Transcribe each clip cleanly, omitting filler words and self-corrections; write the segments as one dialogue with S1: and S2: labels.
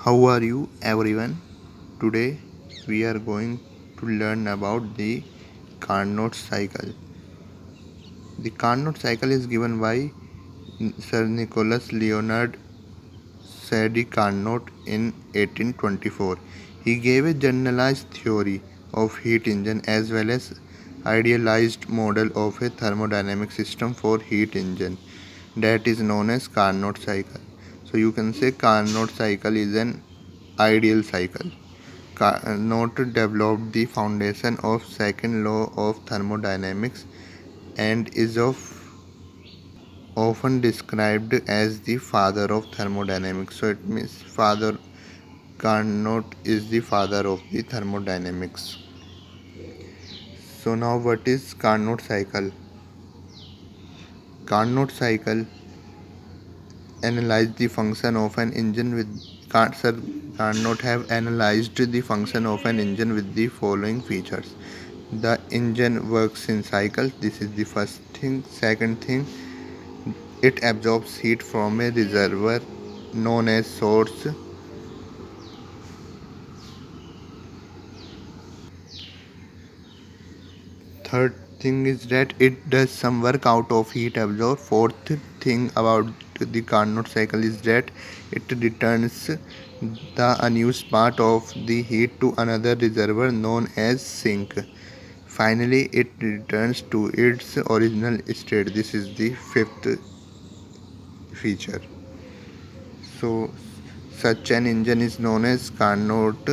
S1: How are you everyone? Today we are going to learn about the Carnot cycle. The Carnot cycle is given by Sir Nicholas Leonard Sadi Carnot in 1824. He gave a generalized theory of heat engine as well as idealized model of a thermodynamic system for heat engine that is known as Carnot cycle. So you can say Carnot cycle is an ideal cycle. Carnot developed the foundation of second law of thermodynamics and is often described as the father of thermodynamics. So it means father Carnot is the father of the thermodynamics. So now what is Carnot cycle? Carnot cycle analyze the function of an engine with Sir Carnot have analyzed the function of an engine with the following features. The engine works in cycles. This is the first thing. Second thing, it absorbs heat from a reservoir known as source. Third thing is that it does some work out of heat absorbed. Fourth thing about the Carnot cycle is that it returns the unused part of the heat to another reservoir known as sink. Finally, it returns to its original state. This is the fifth feature. So, such an engine is known as Carnot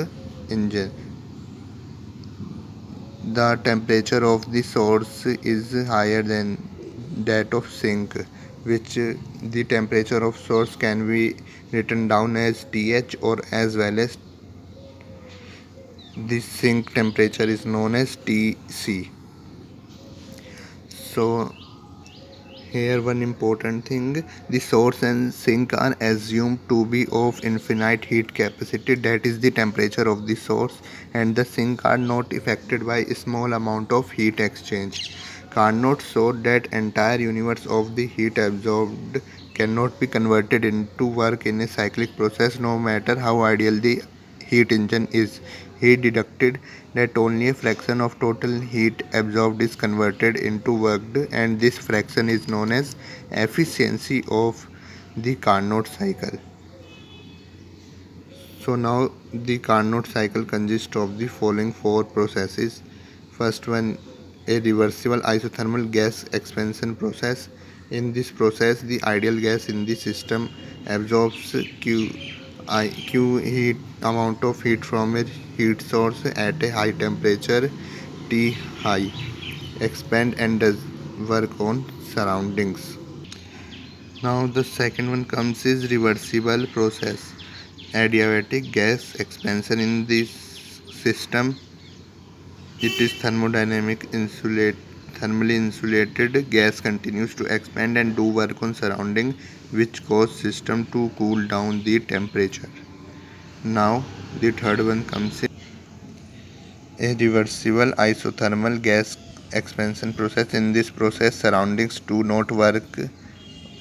S1: engine. The temperature of the source is higher than that of sink, which the temperature of source can be written down as Th or as well as the sink temperature is known as Tc. So here one important thing, the source and sink are assumed to be of infinite heat capacity, that is the temperature of the source, and the sink are not affected by a small amount of heat exchange. Carnot showed that entire universe of the heat absorbed cannot be converted into work in a cyclic process no matter how ideal the heat engine is. He deducted that only a fraction of total heat absorbed is converted into work, and this fraction is known as efficiency of the Carnot cycle. So now the Carnot cycle consists of the following four processes. First one, a reversible isothermal gas expansion process. In this process, the ideal gas in the system absorbs Q heat amount of heat from a heat source at a high temperature T high, expand and does work on surroundings. Now the second one comes is reversible process. Adiabatic gas expansion in this system. It is thermally insulated gas continues to expand and do work on surrounding, which cause system to cool down the temperature. Now the third one comes in a reversible isothermal gas expansion process. In this process surroundings do not work.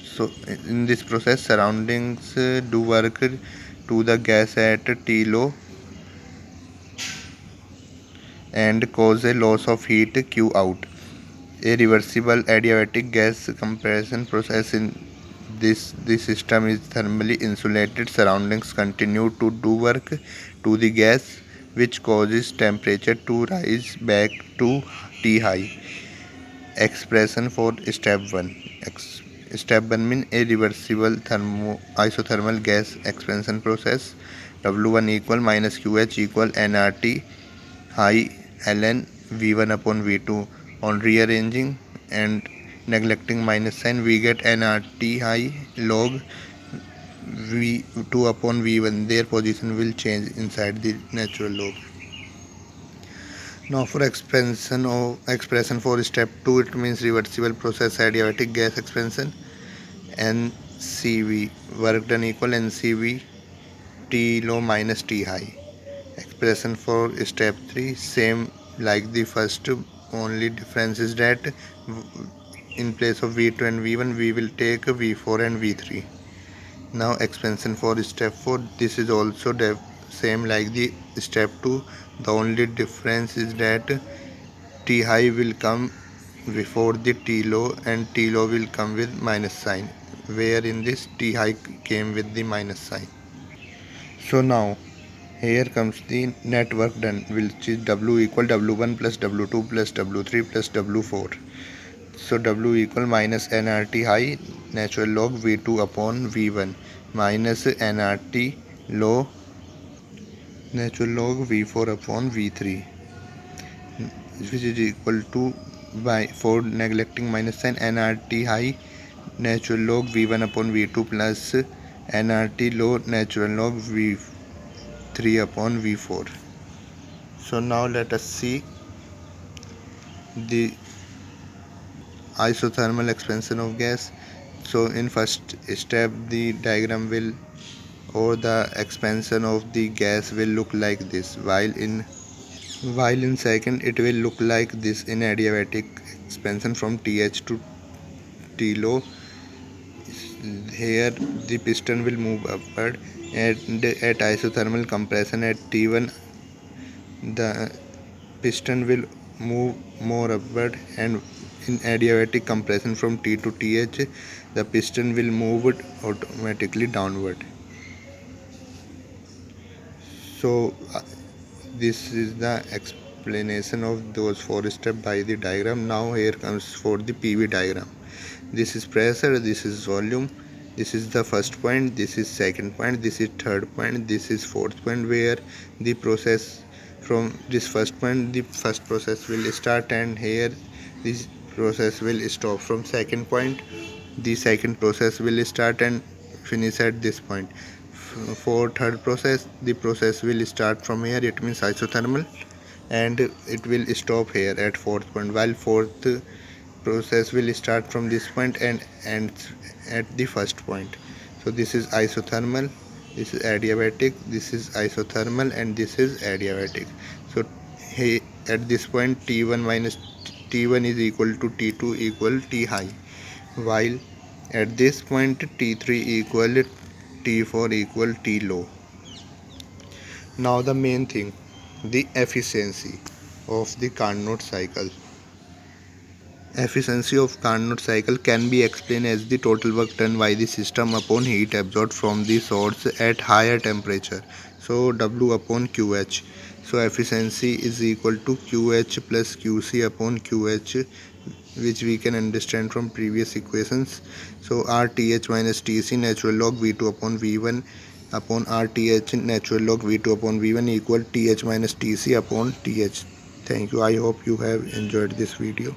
S1: So in this process surroundings do work to the gas at T low and cause a loss of heat Q out. A reversible adiabatic gas compression process in this system is thermally insulated. Surroundings continue to do work to the gas, which causes temperature to rise back to T high. Expression for step 1. Step 1 means a reversible isothermal gas expansion process. W1 equal minus QH equal nRT high ln V1 upon V2. On rearranging and neglecting minus sign, we get nRT high log V2 upon V1. Their position will change inside the natural log. Now for expression for step 2, it means reversible process adiabatic gas expansion. NCV work done equal NCV T low minus T high. Expression for step 3, same like the first, only difference is that in place of V2 and V1 we will take V4 and V3. Now expansion for step 4. This is also same like the step 2. The only difference is that T high will come before the T low and T low will come with minus sign, where in this T high came with the minus sign. So now here comes the net work done, which is W equal W1 plus W2 plus W3 plus W4. So W equal minus nRT high natural log V2 upon V1 minus nRT low natural log V4 upon V3, which is equal to, by for neglecting minus sign, nRT high natural log V1 upon V2 plus nRT low natural log V3 upon V4. So now let us see the isothermal expansion of gas. So in first step the diagram will, or the expansion of the gas will look like this, while in second it will look like this in adiabatic expansion from TH to T low. Here the piston will move upward, and at isothermal compression at T1 the piston will move more upward, and in adiabatic compression from T to TH the piston will move it automatically downward. So this is the explanation of those 4 steps by the diagram. Now here comes for the PV diagram. This is pressure, this is volume, this is the first point, this is second point, this is third point, this is fourth point, where the process from this first point, the first process will start, and here this process will stop. From second point the second process will start and finish at this point. For third process the process will start from here, it means isothermal, and it will stop here at fourth point, while fourth process will start from this point and ends at the first point. So this is isothermal, this is adiabatic, this is isothermal, and this is adiabatic. So hey, at this point T1 minus T1 is equal to T2 equal T high, while at this point T3 equal T4 equal T low. Now the main thing, the efficiency of the Carnot cycle. Efficiency of Carnot cycle can be explained as the total work done by the system upon heat absorbed from the source at higher temperature. So W upon QH. So efficiency is equal to QH plus QC upon QH, which we can understand from previous equations. So RTH minus TC natural log V2 upon V1 upon RTH natural log V2 upon V1 equal TH minus TC upon TH. Thank you. I hope you have enjoyed this video.